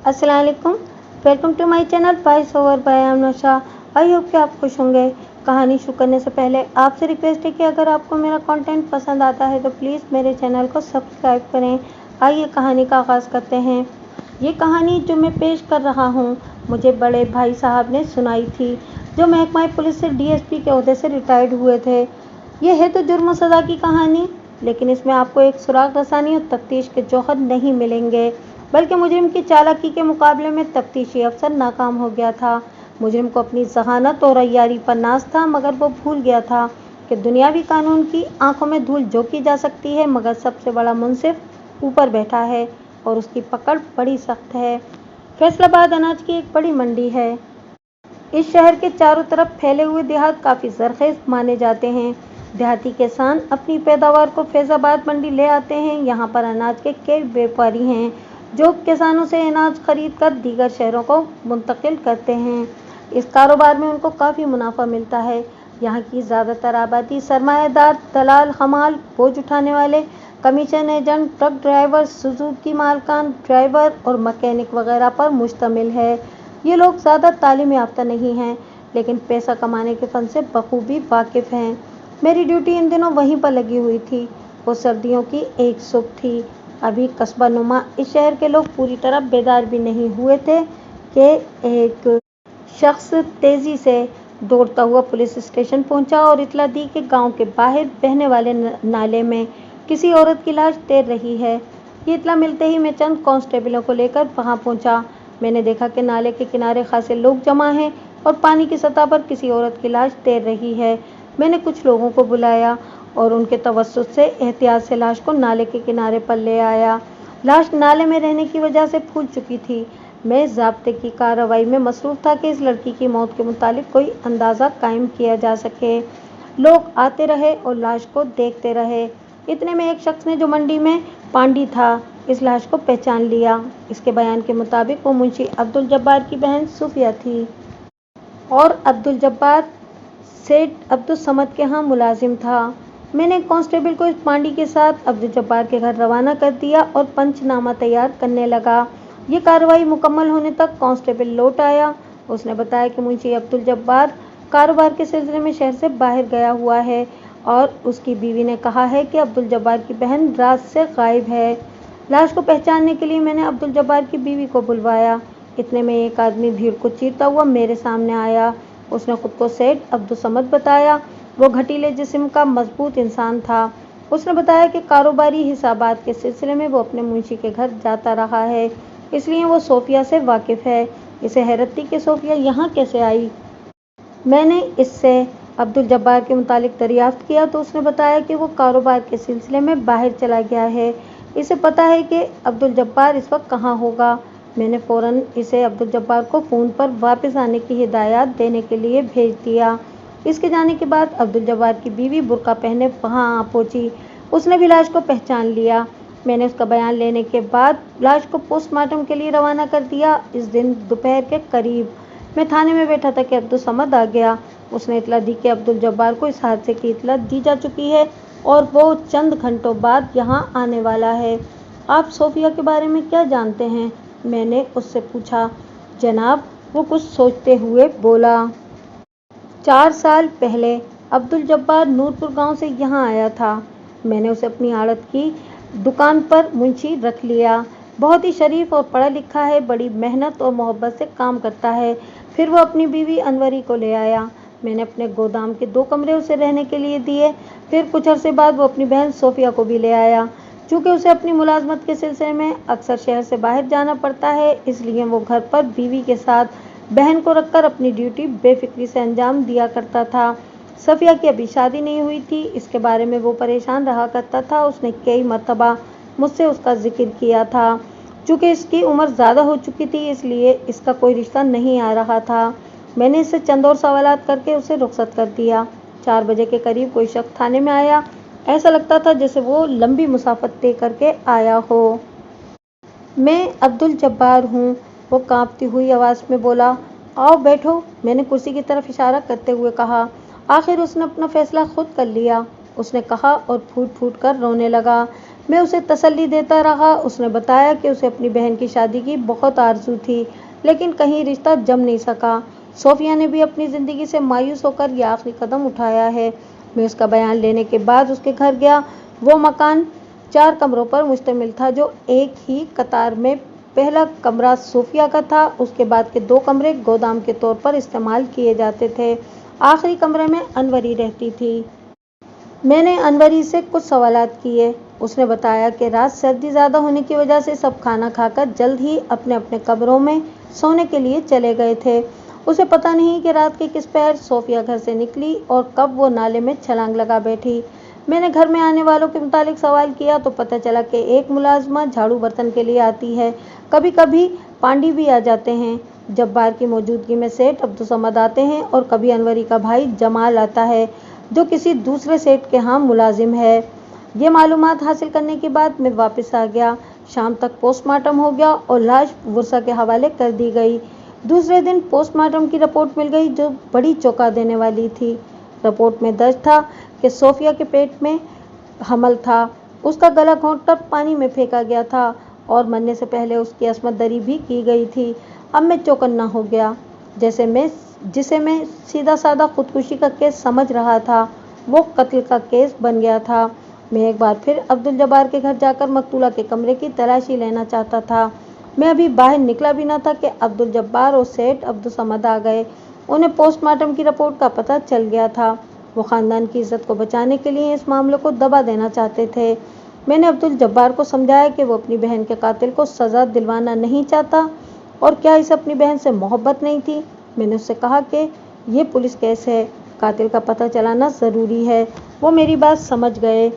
अस्सलाम वालेकुम, welcome to my channel voice over by Aamnasha. I hope कि आप खुश होंगे। कहानी शुरू करने से पहले आपसे रिक्वेस्ट है कि अगर आपको मेरा कंटेंट पसंद आता है तो प्लीज़ मेरे चैनल को सब्सक्राइब करें। आइए कहानी का आगाज़ करते हैं। ये कहानी जो मैं पेश कर रहा हूँ मुझे बड़े भाई साहब ने सुनाई थी, जो महकमा पुलिस से डीएसपी के ओहदे से रिटायर्ड हुए थे। ये है तो जुर्म सज़ा की कहानी, लेकिन इसमें आपको एक सुराग रसानी और तफ्तीश के जौहर नहीं मिलेंगे, बल्कि मुजरिम की चालाकी के मुकाबले में तफ्तीशी अफसर नाकाम हो गया था। मुजरिम को अपनी जहानत और अय्यारी पर नाज था, मगर वो भूल गया था कि दुनियावी कानून की आंखों में धूल झोंकी जा सकती है, मगर सबसे बड़ा मुंसिफ ऊपर बैठा है और उसकी पकड़ बड़ी सख्त है। फैसलाबाद अनाज की एक बड़ी मंडी है। इस शहर के चारों तरफ फैले हुए देहात काफ़ी ज़रख़ेज़ माने जाते हैं। देहाती किसान अपनी पैदावार को फैज़ाबाद मंडी ले आते हैं। यहाँ पर अनाज के कई व्यापारी हैं जो किसानों से अनाज खरीद कर दीगर शहरों को मुंतकिल करते हैं। इस कारोबार में उनको काफ़ी मुनाफा मिलता है। यहाँ की ज़्यादातर आबादी सरमायादार, दलाल, हमाल, बोझ उठाने वाले, commission agent, truck driver, Suzuki मालकान, ड्राइवर और मैकेनिक वगैरह पर मुश्तमिल है। ये लोग ज़्यादा तालीम याफ्ता नहीं हैं, लेकिन पैसा कमाने के फ़न से बखूबी वाकिफ़ हैं। मेरी ड्यूटी इन दिनों वहीं पर लगी हुई थी। वो सर्दियों की एक सुबह थी। अभी कस्बा नुमा इस शहर के लोग पूरी तरह बेदार भी नहीं हुए थे कि एक शख्स तेज़ी से दौड़ता हुआ पुलिस स्टेशन पहुंचा और इतला दी कि गांव के बाहर बहने वाले नाले में किसी औरत की लाश तैर रही है। ये इतला मिलते ही मैं चंद कांस्टेबलों को लेकर वहां पहुंचा। मैंने देखा कि नाले के किनारे खासे लोग जमा हैं और पानी की सतह पर किसी औरत की लाश तैर रही है। मैंने कुछ लोगों को बुलाया और उनके तवस्सुत से एहतियात से लाश को नाले के किनारे पर ले आया। लाश नाले में रहने की वजह से फूल चुकी थी। मैं ज़ाब्ते की कार्रवाई में मसरूफ़ था कि इस लड़की की मौत के मुतालिक कोई अंदाज़ा कायम किया जा सके। लोग आते रहे और लाश को देखते रहे। इतने में एक शख्स ने, जो मंडी में पांडी था, इस लाश को पहचान लिया। इसके बयान के मुताबिक वो मुंशी अब्दुल जब्बार की बहन सूफिया थी और अब्दुल जब्बार सेठ अब्दुल समद के यहाँ मुलाजिम था। मैंने एक कांस्टेबल को इस पांडी के साथ अब्दुल जब्बार के घर रवाना कर दिया और पंचनामा तैयार करने लगा। ये कार्रवाई मुकम्मल होने तक कांस्टेबल लौट आया। उसने बताया कि मुंशी अब्दुल जब्बार कारोबार के सिलसिले में शहर से बाहर गया हुआ है और उसकी बीवी ने कहा है कि अब्दुल जब्बार की बहन रात से गायब है। लाश को पहचानने के लिए मैंने अब्दुल जब्बार की बीवी को बुलवाया। इतने में एक आदमी भीड़ को चीरता हुआ मेरे सामने आया। उसने खुद को सेठ अब्दुल समद बताया। वो घटीले जिस्म का मजबूत इंसान था। उसने बताया कि कारोबारी हिसाबात के सिलसिले में वो अपने मुंशी के घर जाता रहा है, इसलिए वो सोफिया से वाकिफ़ है। इसे हैरत थी कि सोफिया यहाँ कैसे आई। मैंने इससे अब्दुल जब्बार के मुतालिक दरियाफ्त किया तो उसने बताया कि वो कारोबार के सिलसिले में बाहर चला गया है। इसे पता है कि अब्दुल जब्बार इस वक्त कहाँ होगा। मैंने फ़ौरन इसे अब्दुल जब्बार को फ़ोन पर वापस आने की हिदायत देने के लिए भेज दिया। इसके जाने के बाद अब्दुल जब्बार की बीवी बुर्का पहने वहाँ आ पहुँची। उसने भी लाश को पहचान लिया। मैंने उसका बयान लेने के बाद लाश को पोस्टमार्टम के लिए रवाना कर दिया। इस दिन दोपहर के करीब मैं थाने में बैठा था कि अब्दुल समद आ गया। उसने इतला दी कि अब्दुल जब्बार को इस हादसे की इतला दी जा चुकी है और वो चंद घंटों बाद यहाँ आने वाला है। आप सोफिया के बारे में क्या जानते हैं? मैंने उससे पूछा। जनाब, वो कुछ सोचते हुए बोला। 4 साल पहले अब्दुल जब्बार नूरपुर गांव से यहाँ आया था। मैंने उसे अपनी आड़त की दुकान पर मुंशी रख लिया। बहुत ही शरीफ और पढ़ा लिखा है, बड़ी मेहनत और मोहब्बत से काम करता है। फिर वो अपनी बीवी अनवरी को ले आया। मैंने अपने गोदाम के 2 कमरे उसे रहने के लिए दिए। फिर कुछ अरसे बाद वो अपनी बहन सोफिया को भी ले आया। चूँकि उसे अपनी मुलाजमत के सिलसिले में अक्सर शहर से बाहर जाना पड़ता है, इसलिए वो घर पर बीवी के साथ बहन को रखकर अपनी ड्यूटी बेफिक्री से अंजाम दिया करता था। सफ़िया की अभी शादी नहीं हुई थी, इसके बारे में वो परेशान रहा करता था। उसने कई मरतबा मुझसे उसका जिक्र किया था। चूँकि इसकी उम्र ज़्यादा हो चुकी थी, इसलिए इसका कोई रिश्ता नहीं आ रहा था। मैंने इससे चंद और सवालात करके उसे रुखसत कर दिया। 4 बजे के करीब कोई शख्स थाने में आया। ऐसा लगता था जैसे वो लंबी मुसाफत तय करके आया हो। मैं अब्दुल जब्बार हूँ, वो कांपती हुई आवाज़ में बोला। आओ बैठो, मैंने कुर्सी की तरफ इशारा करते हुए कहा। आखिर उसने अपना फ़ैसला खुद कर लिया। उसने कहा और फूट फूट कर रोने लगा। मैं उसे तसल्ली देता रहा। उसने बताया कि उसे अपनी बहन की शादी की बहुत आरज़ू थी, लेकिन कहीं रिश्ता जम नहीं सका। सोफिया ने भी अपनी ज़िंदगी से मायूस होकर यह आखिरी कदम उठाया है। मैं उसका बयान लेने के बाद उसके घर गया। वो मकान 4 कमरों पर मुश्तमिल था, जो एक ही कतार में। पहला कमरा सोफिया का था, उसके बाद के 2 कमरे गोदाम के तौर पर इस्तेमाल किए जाते थे। आखिरी कमरे में अनवरी रहती थी। मैंने अनवरी से कुछ सवालात किए। उसने बताया कि रात सर्दी ज़्यादा होने की वजह से सब खाना खाकर जल्द ही अपने अपने कमरों में सोने के लिए चले गए थे। उसे पता नहीं कि रात के किस पहर सोफिया घर से निकली और कब वो नाले में छलांग लगा बैठी। मैंने घर में आने वालों के मुतालिक सवाल किया तो पता चला कि एक मुलाजमा झाड़ू बर्तन के लिए आती है, कभी कभी पांडी भी आ जाते हैं। जब्बार की मौजूदगी में सेठ अब्दुल-समद आते हैं और कभी अनवरी का भाई जमाल आता है, जो किसी दूसरे सेठ के यहाँ मुलाजिम है। ये मालूमात हासिल करने के बाद मैं वापस आ गया। शाम तक पोस्टमार्टम हो गया और लाश वर्षा के हवाले कर दी गई। दूसरे दिन पोस्टमार्टम की रिपोर्ट मिल गई, जो बड़ी चौंका देने वाली थी। रिपोर्ट में दर्ज था कि सोफिया के पेट में हमल था, उसका गला घोंटकर पानी में फेंका गया था और मरने से पहले उसकी असमत दरी भी की गई थी। अब मैं चौकन्ना हो गया। जिसे मैं सीधा साधा खुदकुशी का केस समझ रहा था, वो कत्ल का केस बन गया था। मैं एक बार फिर अब्दुल जब्बार के घर जाकर मकतूला के कमरे की तलाशी लेना चाहता था। मैं अभी बाहर निकला भी न था कि अब्दुल जब्बार और सेठ अब्दुल समद आ गए। उन्हें पोस्टमार्टम की रिपोर्ट का पता चल गया था। वो ख़ानदान की इज्जत को बचाने के लिए इस मामले को दबा देना चाहते थे। मैंने अब्दुल जब्बार को समझाया कि वो अपनी बहन के कातिल को सज़ा दिलवाना नहीं चाहता, और क्या इसे अपनी बहन से मोहब्बत नहीं थी। मैंने उससे कहा कि ये पुलिस केस है, कातिल का पता चलाना ज़रूरी है। वो मेरी बात समझ गए।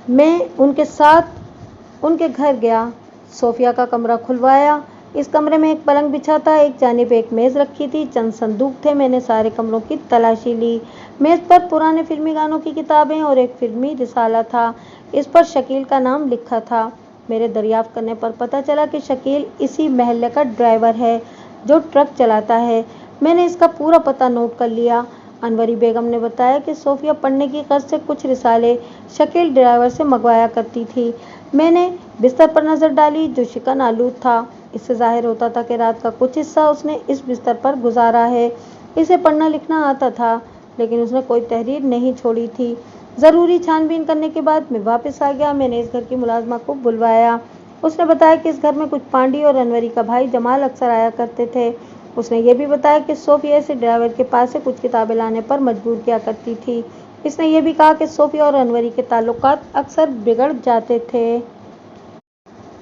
मैं उनके साथ उनके घर गया। सोफिया का कमरा खुलवाया। इस कमरे में एक पलंग बिछा था, एक जानिब एक मेज़ रखी थी, चंद संदूक थे। मैंने सारे कमरों की तलाशी ली। मेज़ पर पुराने फिल्मी गानों की किताबें और एक फिल्मी रिसाला था। इस पर शकील का नाम लिखा था। मेरे दरियाफ्त करने पर पता चला कि शकील इसी महल्ले का ड्राइवर है जो ट्रक चलाता है। मैंने इसका पूरा पता नोट कर लिया। अनवरी बेगम ने बताया कि सोफिया पढ़ने की गर्ज से कुछ रिसाले शकील ड्राइवर से मंगवाया करती थी। मैंने बिस्तर पर नज़र डाली, जो शिकन आलूद था। इससे जाहिर होता था कि रात का कुछ हिस्सा उसने इस बिस्तर पर गुजारा है। इसे पढ़ना लिखना आता था, लेकिन उसने कोई तहरीर नहीं छोड़ी थी। ज़रूरी छानबीन करने के बाद मैं वापस आ गया। मैंने इस घर की मुलाजमा को बुलवाया। उसने बताया कि इस घर में कुछ पांडी और अनवरी का भाई जमाल अक्सर आया करते थे। उसने ये भी बताया कि सोफिया इसे ड्राइवर के पास से कुछ किताबें लाने पर मजबूर किया करती थी। इसने ये भी कहा कि सोफिया और अनवरी के ताल्लुकात अक्सर बिगड़ जाते थे।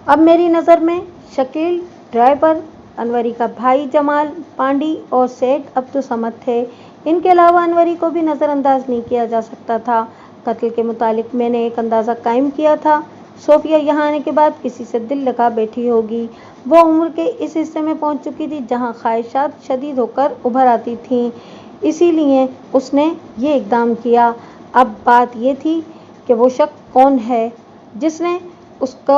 अब मेरी नज़र में शकील ड्राइवर, अनवरी का भाई जमाल, पांडी और सेठ अब्दुल समद थे। इनके अलावा अनवरी को भी नज़रअंदाज नहीं किया जा सकता था। कत्ल के मुतालिक मैंने एक अंदाज़ा कायम किया था। सोफिया यहाँ आने के बाद किसी से दिल लगा बैठी होगी। वो उम्र के इस हिस्से में पहुँच चुकी थी जहाँ ख्वाहिशात शदीद होकर उभर आती थीं, इसीलिए उसने ये इक़दाम किया। अब बात ये थी कि वो शख्स कौन है जिसने उसको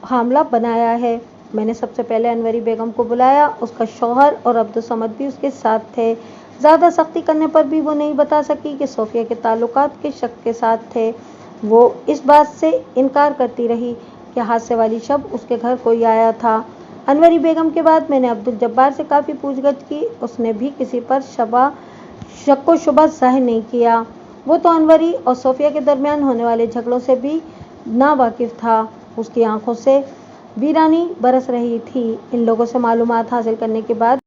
हामला बनाया है। मैंने सबसे पहले अनवरी बेगम को बुलाया। उसका शौहर और अब्दुल समद भी उसके साथ थे। ज़्यादा सख्ती करने पर भी वो नहीं बता सकी कि सोफिया के ताल्लुकात के शख्स के साथ थे। वो इस बात से इनकार करती रही कि हादसे वाली शब उसके घर कोई आया था। अनवरी बेगम के बाद मैंने अब्दुल जब्बार से काफ़ी पूछगछ की। उसने भी किसी पर शक व शुबा ज़ाहिर नहीं किया। वो तो अनवरी और सोफिया के दरमियान होने वाले झगड़ों से भी नावाकिफ़ था। उसकी आंखों से वीरानी बरस रही थी। इन लोगों से मालूमात हासिल करने के बाद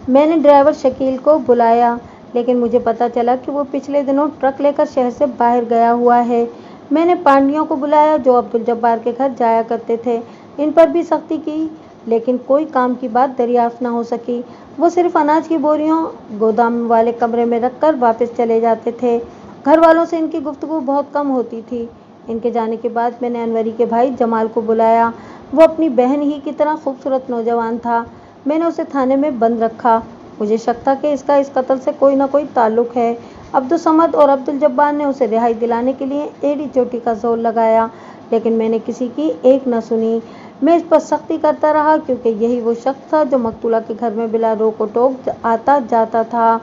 मैंने ड्राइवर शकील को बुलाया, लेकिन मुझे पता चला कि वो पिछले दिनों ट्रक लेकर शहर से बाहर गया हुआ है। मैंने पांडियों को बुलाया, जो अब्दुल जब्बार के घर जाया करते थे। इन पर भी सख्ती की, लेकिन कोई काम की बात दरियाफ्त न हो सकी। वो सिर्फ अनाज की बोरियों गोदाम वाले कमरे में रख कर वापस चले जाते थे। घर वालों से इनकी गुफ्तगू बहुत कम होती थी। इनके जाने के बाद मैंने अनवरी के भाई जमाल को बुलाया। वो अपनी बहन ही की तरह खूबसूरत नौजवान था। मैंने उसे थाने में बंद रखा। मुझे शक था कि इसका इस कत्ल से कोई न कोई ताल्लुक है। अब्दुल समद और अब्दुल जब्बार ने उसे रिहाई दिलाने के लिए एड़ी चोटी का जोर लगाया, लेकिन मैंने किसी की एक न सुनी। मैं इस पर सख्ती करता रहा, क्योंकि यही वो शख्स था जो मकतूला के घर में बिला रोक टोक आता जाता था।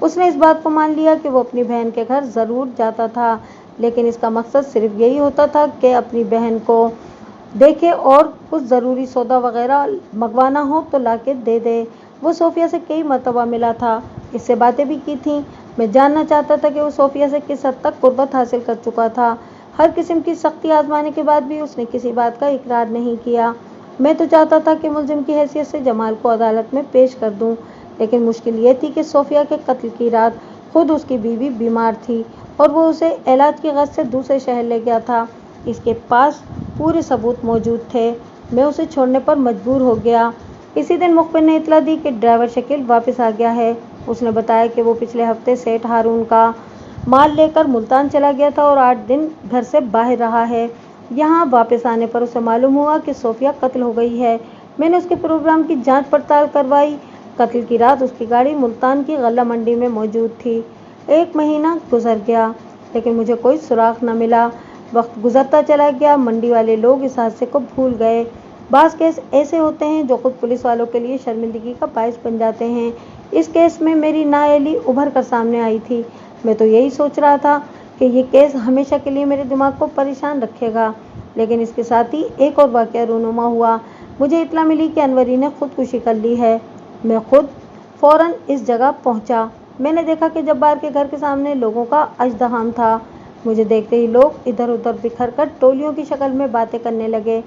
उसने इस बात को मान लिया कि वो अपनी बहन के घर ज़रूर जाता था, लेकिन इसका मकसद सिर्फ यही होता था कि अपनी बहन को देखे और कुछ ज़रूरी सौदा वगैरह मंगवाना हो तो ला के दे दे। वो सोफिया से कई मरतबा मिला था, इससे बातें भी की थी। मैं जानना चाहता था कि वो सोफिया से किस हद तक कुर्बत हासिल कर चुका था। हर किस्म की सख्ती आजमाने के बाद भी उसने किसी बात का इकरार नहीं किया। मैं तो चाहता था कि मुलजिम की हैसियत से जमाल को अदालत में पेश कर दूं, लेकिन मुश्किल ये थी कि सोफिया के कत्ल की रात खुद उसकी बीवी बीमार थी और वो उसे इलाज की गर्ज से दूसरे शहर ले गया था। इसके पास पूरे सबूत मौजूद थे। मैं उसे छोड़ने पर मजबूर हो गया। इसी दिन मुखबिर ने इतला दी कि ड्राइवर शकील वापस आ गया है। उसने बताया कि वो पिछले हफ्ते सेठ हारून का माल लेकर मुल्तान चला गया था और 8 दिन घर से बाहर रहा है। यहाँ वापस आने पर उसे मालूम हुआ कि सोफिया कत्ल हो गई है। मैंने उसके प्रोग्राम की जांच पड़ताल करवाई। कत्ल की रात उसकी गाड़ी मुल्तान की गल्ला मंडी में मौजूद थी। 1 महीना गुजर गया, लेकिन मुझे कोई सुराग न मिला। वक्त गुजरता चला गया। मंडी वाले लोग इस हादसे को भूल गए। बास केस ऐसे होते हैं जो खुद पुलिस वालों के लिए शर्मिंदगी का बायस बन जाते हैं। इस केस में मेरी नाअहली उभर कर सामने आई थी। मैं तो यही सोच रहा था कि ये केस हमेशा के लिए मेरे दिमाग को परेशान रखेगा, लेकिन इसके साथ ही एक और वाक़या रूनुमा हुआ। मुझे इत्ला मिली कि अनवरी ने खुदकुशी कर ली है। मैं खुद फ़ौरन इस जगह पहुंचा। मैंने देखा कि जब्बार के घर के सामने लोगों का अजदहाम था। मुझे देखते ही लोग इधर उधर बिखर कर टोलियों की शक्ल में बातें करने लगे।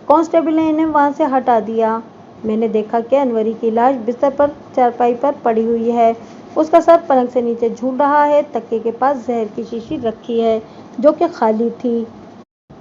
कांस्टेबल ने इन्हें वहां से हटा दिया। मैंने देखा कि अनवरी की लाश बिस्तर पर चारपाई पर पड़ी हुई है। उसका सर पलंग से नीचे झूल रहा है। तकिए के पास जहर की शीशी रखी है जो कि खाली थी।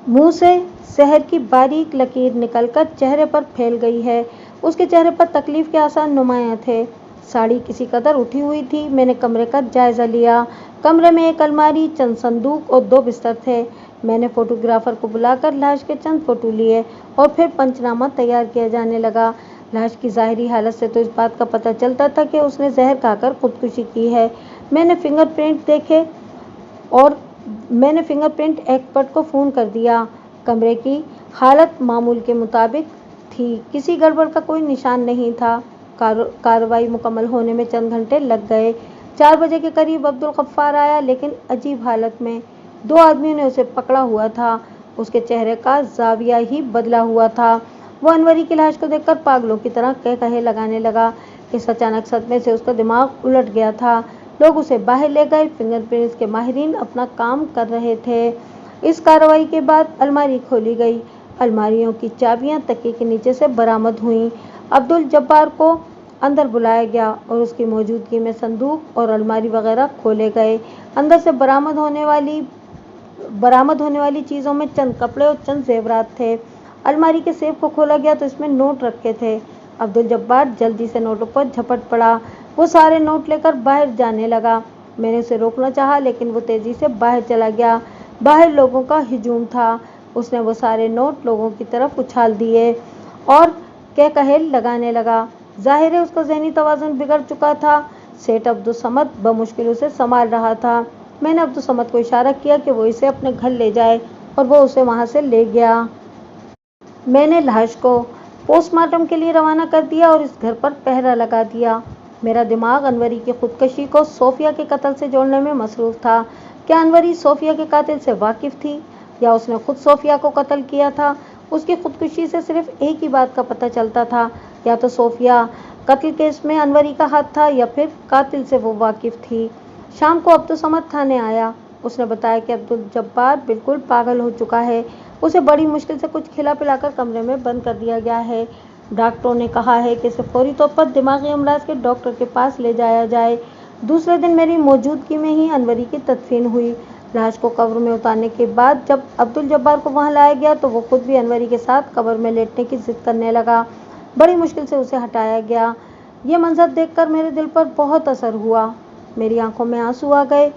मुंह से जहर की बारीक लकीर निकलकर चेहरे पर फैल गई है। उसके चेहरे पर तकलीफ के आसार नुमायां थे। साड़ी किसी कदर उठी हुई थी। मैंने कमरे का जायजा लिया। कमरे में एक अलमारी, चंद संदूक और 2 बिस्तर थे। मैंने फोटोग्राफर को बुलाकर लाश के चंद फोटो लिए और फिर पंचनामा तैयार किया जाने लगा। लाश की ज़ाहिरी हालत से तो इस बात का पता चलता था कि उसने जहर खाकर खुदकुशी की है। मैंने फिंगरप्रिंट देखे और मैंने फिंगरप्रिंट एक्सपर्ट को फ़ोन कर दिया। कमरे की हालत मामूल के मुताबिक थी। किसी गड़बड़ का कोई निशान नहीं था। कार्रवाई मुकम्मल होने में चंद घंटे लग गए। 4 बजे के करीब अब्दुल गफ्फार आया, लेकिन अजीब हालत में। 2 आदमियों ने उसे पकड़ा हुआ था। उसके चेहरे का जाविया ही बदला हुआ था। वो अनवरी की लाश को देखकर पागलों की तरह कहे लगाने लगा। इस अचानक सदमे से उसका दिमाग उलट गया था। लोग उसे बाहर ले गए। फिंगरप्रिंट्स के माहिरीन अपना काम कर रहे थे। इस कार्रवाई के बाद अलमारी खोली गई। अलमारियों की चाबियां तकिए के नीचे से बरामद हुईं। अब्दुल जब्बार को अंदर बुलाया गया और उसकी मौजूदगी में संदूक और अलमारी वगैरह खोले गए। अंदर से बरामद होने वाली चीज़ों में चंद कपड़े और चंद जेवरात थे। अलमारी के सेफ को खोला गया तो इसमें नोट रखे थे। अब्दुल जब्बार जल्दी से नोटों पर झपट पड़ा। वो सारे नोट लेकर बाहर जाने लगा। मैंने उसे रोकना चाहा, लेकिन वो तेज़ी से बाहर चला गया। बाहर लोगों का हुजूम था। उसने वो सारे नोट लोगों की तरफ उछाल दिए और कहे लगाने लगा। जाहिर है उसका ज़हनी तवाज़ुन बिगड़ चुका था। सेठ अब्दुल समद बमुश्किल उसे संभाल रहा था। मैंने अब्दुल समद को इशारा किया कि वो इसे अपने घर ले जाए और वो उसे वहाँ से ले गया। मैंने लाश को पोस्टमार्टम के लिए रवाना कर दिया और इस घर पर पहरा लगा दिया। मेरा दिमाग अनवरी की खुदकशी को सोफिया के कत्ल से जोड़ने में मसरूफ़ था। क्या अनवरी सोफिया के कातिल से वाकिफ़ थी या उसने खुद सोफिया को कत्ल किया था? उसकी खुदकुशी से सिर्फ एक ही बात का पता चलता था, या तो सोफिया कत्ल केस में अनवरी का हाथ था या फिर कातिल से वो वाकिफ़ थी। शाम को अब्दुल समद थाने आया। उसने बताया कि अब्दुल जब्बार बिल्कुल पागल हो चुका है। उसे बड़ी मुश्किल से कुछ खिला पिलाकर कमरे में बंद कर दिया गया है। डॉक्टरों ने कहा है कि इसे फौरी तौर पर दिमागी अमराज के डॉक्टर के पास ले जाया जाए। दूसरे दिन मेरी मौजूदगी में ही अनवरी की तदफीन हुई। लाश को कब्र में उतारने के बाद जब अब्दुल जब्बार को वहां लाया गया तो वो खुद भी अनवरी के साथ कब्र में लेटने की जिद करने लगा। बड़ी मुश्किल से उसे हटाया गया। ये मंजर देखकर मेरे दिल पर बहुत असर हुआ। मेरी आंखों में आंसू आ गए।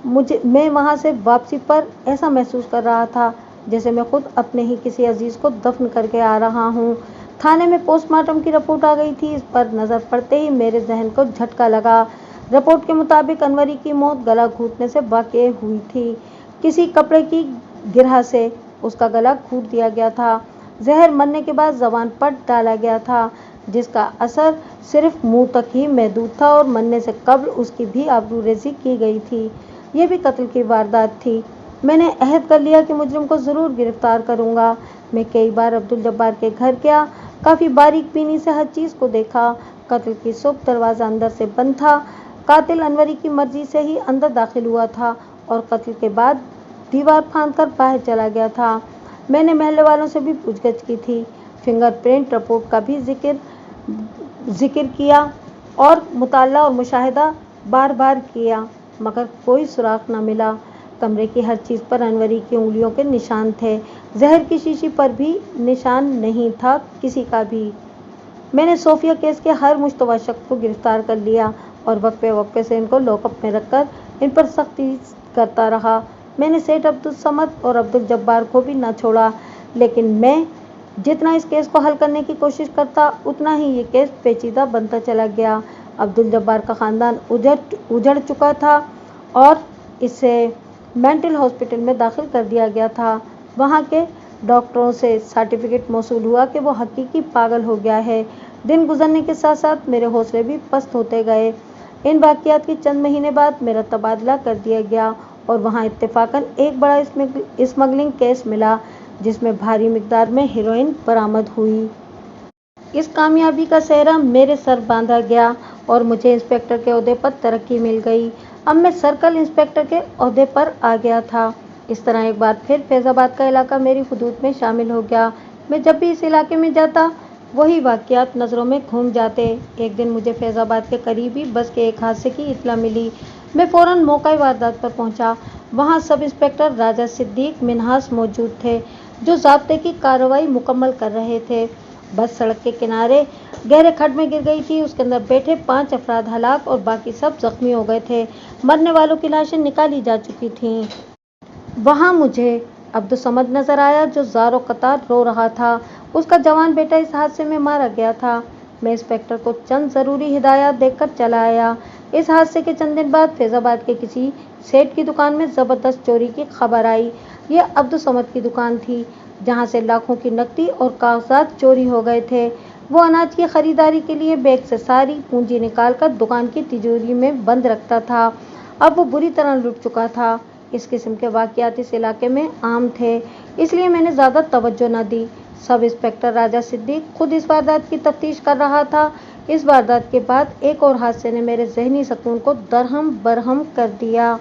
मैं वहाँ से वापसी पर ऐसा महसूस कर रहा था जैसे मैं खुद अपने ही किसी अजीज़ को दफन करके आ रहा हूँ। थाने में पोस्टमार्टम की रिपोर्ट आ गई थी। इस पर नज़र पड़ते ही मेरे जहन को झटका लगा। रिपोर्ट के मुताबिक अनवरी की मौत गला घूंटने से वाक़ई हुई थी। किसी कपड़े की गिरह से उसका गला घूंट दिया गया था। जहर मरने के बाद ज़बान पर डाला गया था। जिसका असर सिर्फ मुंह तक ही महदूद था और मरने से कब्ल उसकी भी आबरूरेज़ी की गई थी। ये भी कत्ल की वारदात थी। मैंने अहद कर लिया कि मुजरिम को ज़रूर गिरफ्तार करूँगा। मैं कई बार अब्दुल जब्बार के घर गया, काफ़ी बारीक बीनी से हर चीज़ को देखा। कत्ल की सुबह दरवाज़ा अंदर से बंद था। कातिल अनवरी की मर्जी से ही अंदर दाखिल हुआ था और कत्ल के बाद दीवार फांदकर बाहर चला गया था। मैंने महल्ले वालों से भी पूछगछ की थी, फिंगरप्रिंट रिपोर्ट का भी जिक्र किया और मुताला और मुशाहिदा बार बार किया, मगर कोई सुराग न मिला। कमरे की हर चीज़ पर अनवरी की उंगलियों के निशान थे। जहर की शीशी पर भी निशान नहीं था किसी का भी। मैंने सोफिया केस के हर मुश्तबा शख्स को गिरफ्तार कर लिया और वक्फे वक्फे से इनको लॉकअप में रखकर इन पर सख्ती करता रहा। मैंने सेठ अब्दुल समद और अब्दुल जब्बार को भी न छोड़ा, लेकिन मैं जितना इस केस को हल करने की कोशिश करता उतना ही ये केस पेचीदा बनता चला गया। अब्दुल जब्बार का ख़ानदान उजड़ चुका था और इसे मेंटल हॉस्पिटल में दाखिल कर दिया गया था। वहाँ के डॉक्टरों से सर्टिफिकेट मौसूल हुआ कि वो हकीकी पागल हो गया है। दिन गुजरने के साथ साथ मेरे हौसले भी पस्त होते गए। इन वाक़यात के चंद महीने बाद मेरा तबादला कर दिया गया और वहाँ इत्तेफाकन एक बड़ा स्मगलिंग केस मिला, जिसमें भारी मिकदार में हेरोइन बरामद हुई। इस कामयाबी का सेहरा मेरे सर बांधा गया और मुझे इंस्पेक्टर के ओहदे पर तरक्की मिल गई। अब मैं सर्कल इंस्पेक्टर के ओहदे पर आ गया था। इस तरह एक बार फिर फैज़ाबाद का इलाका मेरी हुदूद में शामिल हो गया। मैं जब भी इस इलाके में जाता वही वाक़यात नज़रों में घूम जाते। एक दिन मुझे फैज़ाबाद के करीब ही बस के एक हादसे की इत्तला मिली। मैं फ़ौरन मौक़े वारदात पर पहुंचा। वहां सब इंस्पेक्टर राजा सिद्दीक मिन्हास मौजूद थे, जो ज़ाब्ते की कार्रवाई मुकम्मल कर रहे थे। बस सड़क के किनारे गहरे खड्ड में गिर गई थी। उसके अंदर बैठे 5 अफराद हलाक और बाकी सब जख्मी हो गए थे। मरने वालों की लाशें निकाली जा चुकी थीं। वहाँ मुझे अब्दुल समद नजर आया, जो ज़ारो कतार रो रहा था। उसका जवान बेटा इस हादसे में मारा गया था। मैं इंस्पेक्टर को चंद ज़रूरी हिदायत देकर चला आया। इस हादसे के चंद दिन बाद फैज़ाबाद के किसी सेठ की दुकान में ज़बरदस्त चोरी की खबर आई। यह अब्दुल समद की दुकान थी, जहाँ से लाखों की नकदी और कागजात चोरी हो गए थे। वो अनाज की खरीदारी के लिए बैग से सारी पूंजी निकालकर दुकान की तिजोरी में बंद रखता था। अब वो बुरी तरह लुट चुका था। इस किस्म के वाक़यात इस इलाके में आम थे, इसलिए मैंने ज़्यादा तवज्जो न दी। सब इंस्पेक्टर राजा सिद्दीक खुद इस वारदात की तफ्तीश कर रहा था। इस वारदात के बाद एक और हादसे ने मेरे जहनी सुकून को दरहम बरहम कर दिया।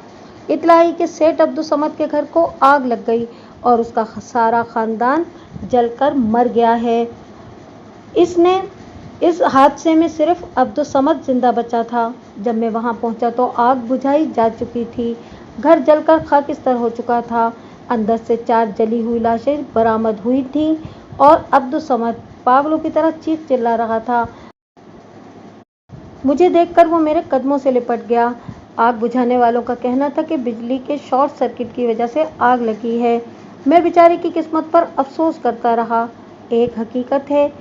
इत्तला आई कि सेठ अब्दुल समद के घर को आग लग गई और उसका सारा ख़ानदान जलकर मर गया है। इस हादसे में सिर्फ अब्दुल समद जिंदा बचा था। जब मैं वहां पहुंचा तो आग बुझाई जा चुकी थी। घर जलकर खाकिस्तर हो चुका था। अंदर से 4 जली हुई लाशें बरामद हुई थीं और अब्दुल समद पागलों की तरह चीख चिल्ला रहा था। मुझे देखकर वो मेरे कदमों से लिपट गया। आग बुझाने वालों का कहना था कि बिजली के शॉर्ट सर्किट की वजह से आग लगी है। मैं बेचारे की किस्मत पर अफसोस करता रहा। एक हकीकत है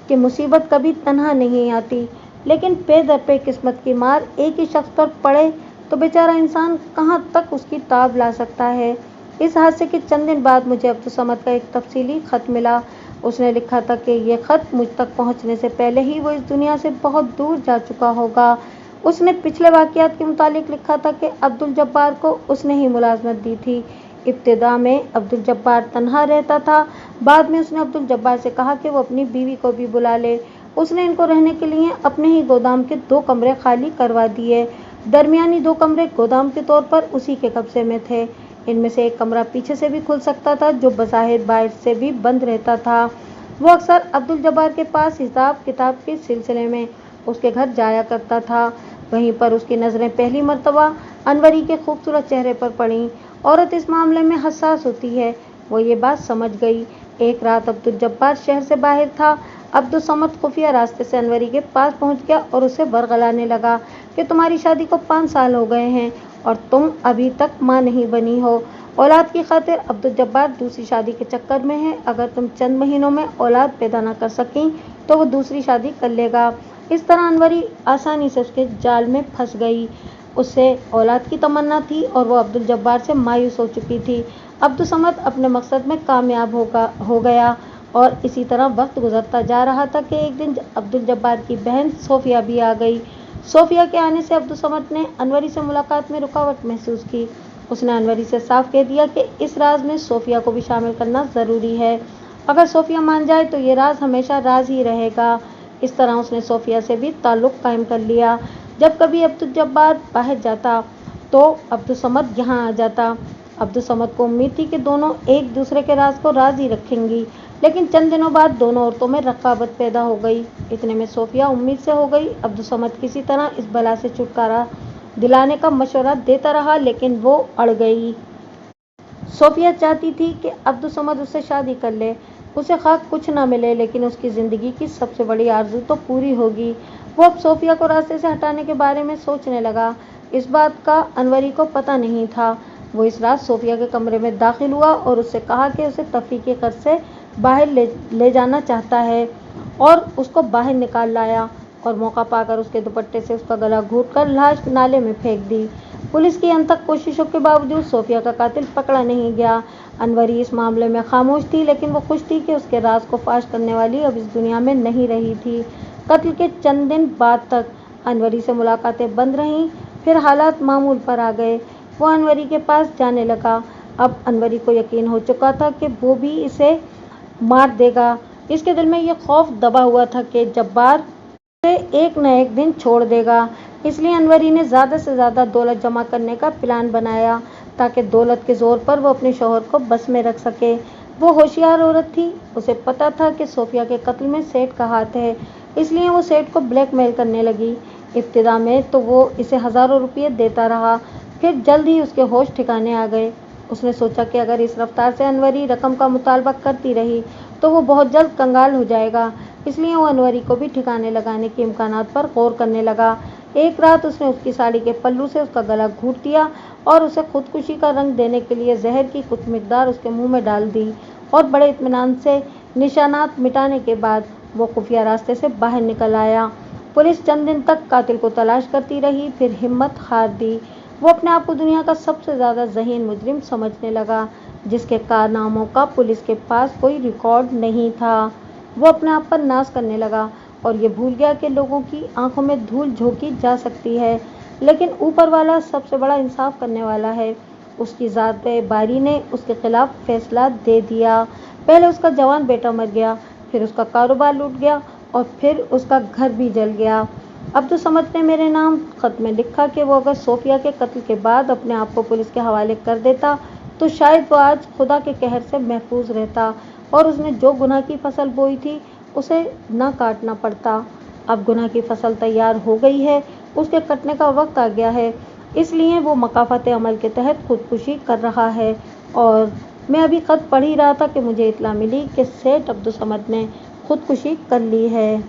कि मुसीबत कभी तन्हा नहीं आती, लेकिन पे दर पे किस्मत की मार एक ही शख्स पर पड़े तो बेचारा इंसान कहाँ तक उसकी ताब ला सकता है। इस हादसे के चंद दिन बाद मुझे अब्दुल समद का एक तफसीली ख़त मिला। उसने लिखा था कि यह ख़त मुझ तक पहुंचने से पहले ही वो इस दुनिया से बहुत दूर जा चुका होगा। उसने पिछले वाक़यात के मुतालिक लिखा था कि अब्दुल जब्बार को उसने ही मुलाजमत दी थी। इब्तिदा में अब्दुल जब्बार तन्हा रहता था। बाद में उसने अब्दुल जब्बार से कहा कि वो अपनी बीवी को भी बुला ले। उसने इनको रहने के लिए अपने ही गोदाम के 2 कमरे खाली करवा दिए। दरमियानी 2 कमरे गोदाम के तौर पर उसी के कब्जे में थे। इनमें से एक कमरा पीछे से भी खुल सकता था, जो बज़ाहिर बाहर से भी बंद रहता था। वो अक्सर अब्दुल जब्बार के पास हिसाब किताब के सिलसिले में उसके घर जाया करता था। वहीं पर उसकी नज़रें पहली मर्तबा अनवरी के खूबसूरत चेहरे पर पड़ीं। औरत इस मामले में हसास होती है, वो ये बात समझ गई। एक रात अब्दुल जब्बार शहर से बाहर था। अब्दुल समद खुफिया रास्ते से अनवरी के पास पहुंच गया और उसे बरगलाने लगा कि तुम्हारी शादी को 5 साल हो गए हैं और तुम अभी तक माँ नहीं बनी हो। औलाद की खातिर अब्दुल जब्बार दूसरी शादी के चक्कर में है। अगर तुम चंद महीनों में औलाद पैदा न कर सकें तो वो दूसरी शादी कर लेगा। इस तरह अनवरी आसानी से उसके जाल में फंस गई। उसे औलाद की तमन्ना थी और वो अब्दुल जब्बार से मायूस हो चुकी थी। अब्दुल समद अपने मकसद में कामयाब हो गया और इसी तरह वक्त गुजरता जा रहा था कि एक दिन अब्दुल जब्बार की बहन सोफिया भी आ गई। सोफिया के आने से अब्दुल समद ने अनवरी से मुलाकात में रुकावट महसूस की। उसने अनवरी से साफ कह दिया कि इस राज में सोफिया को भी शामिल करना ज़रूरी है। अगर सोफिया मान जाए तो ये राज हमेशा राज ही रहेगा। इस तरह उसने सोफिया से भी ताल्लुक़ कायम कर लिया। जब कभी अब्दुल जब्बार बाहर जाता तो अब्दुल समद यहाँ आ जाता। अब्दुल समद को उम्मीद थी कि दोनों एक दूसरे के राज को राज ही रखेंगी, लेकिन चंद दिनों बाद दोनों औरतों में रकाबत पैदा हो गई। इतने में सोफिया उम्मीद से हो गई। अब्दुल समद किसी तरह इस बला से छुटकारा दिलाने का मशवरा देता रहा, लेकिन वो अड़ गई। सोफिया चाहती थी कि अब्दुल समद उससे शादी कर ले। उसे खा कुछ ना मिले, लेकिन उसकी ज़िंदगी की सबसे बड़ी आरज़ू तो पूरी होगी। वो अब सोफिया को रास्ते से हटाने के बारे में सोचने लगा। इस बात का अनवरी को पता नहीं था। वो इस रात सोफिया के कमरे में दाखिल हुआ और उससे कहा कि उसे तफरीह के गर्ज से बाहर ले जाना चाहता है, और उसको बाहर निकाल लाया और मौका पाकर उसके दुपट्टे से उसका गला घोंटकर लाश नाले में फेंक दी। पुलिस की अनथक कोशिशों के बावजूद सोफिया का कातिल पकड़ा नहीं गया। अनवरी इस मामले में खामोश थी, लेकिन वो खुश थी कि उसके राज को फाश करने वाली अब इस दुनिया में नहीं रही थी। कत्ल के चंद दिन बाद तक अनवरी से मुलाकातें बंद रहीं। फिर हालात मामूल पर आ गए। वो अनवरी के पास जाने लगा। अब अनवरी को यकीन हो चुका था कि वो भी इसे मार देगा। इसके दिल में ये खौफ दबा हुआ था कि जब्बार उसे एक न एक दिन छोड़ देगा। इसलिए अनवरी ने ज़्यादा से ज़्यादा दौलत जमा करने का प्लान बनाया, ताकि दौलत के ज़ोर पर वो अपने शौहर को बस में रख सके। वो होशियार औरत थी। उसे पता था कि सोफिया के कत्ल में सेठ का हाथ है, इसलिए वो सेठ को ब्लैकमेल करने लगी। इब्तिदा में तो वो इसे हज़ारों रुपये देता रहा, फिर जल्द ही उसके होश ठिकाने आ गए। उसने सोचा कि अगर इस रफ्तार से अनवरी रकम का मुतालबा करती रही तो वो बहुत जल्द कंगाल हो जाएगा। इसलिए वो अनवरी को भी ठिकाने लगाने के इम्कानात पर गौर करने लगा। एक रात उसने उसकी साड़ी के पल्लू से उसका गला घूंट दिया और उसे खुदकुशी का रंग देने के लिए जहर की कुछ मिकदार उसके मुंह में डाल दी, और बड़े इत्मीनान से निशानात मिटाने के बाद वो खुफिया रास्ते से बाहर निकल आया। पुलिस चंद दिन तक कातिल को तलाश करती रही, फिर हिम्मत हार दी। वो अपने आप को दुनिया का सबसे ज़्यादा ज़हीन मुजरिम समझने लगा, जिसके कारनामों का पुलिस के पास कोई रिकॉर्ड नहीं था। वो अपने आप पर नाज करने लगा और ये भूल गया कि लोगों की आंखों में धूल झोंकी जा सकती है, लेकिन ऊपर वाला सबसे बड़ा इंसाफ करने वाला है। उसकी ज़ात बारी ने उसके खिलाफ फैसला दे दिया। पहले उसका जवान बेटा मर गया, फिर उसका कारोबार लूट गया, और फिर उसका घर भी जल गया। अब्दुल समद ने मेरे नाम खत में लिखा कि वो अगर सोफिया के कत्ल के बाद अपने आप को पुलिस के हवाले कर देता तो शायद वो आज खुदा के कहर से महफूज रहता, और उसने जो गुनाह की फसल बोई थी उसे न काटना पड़ता। अब गुनाह की फसल तैयार हो गई है, उसके कटने का वक्त आ गया है, इसलिए वो मकाफत अमल के तहत खुदकुशी कर रहा है। और मैं अभी खत पढ़ ही रहा था कि मुझे इत्तला मिली कि सेठ अब्दुल समद ने खुदकुशी कर ली है।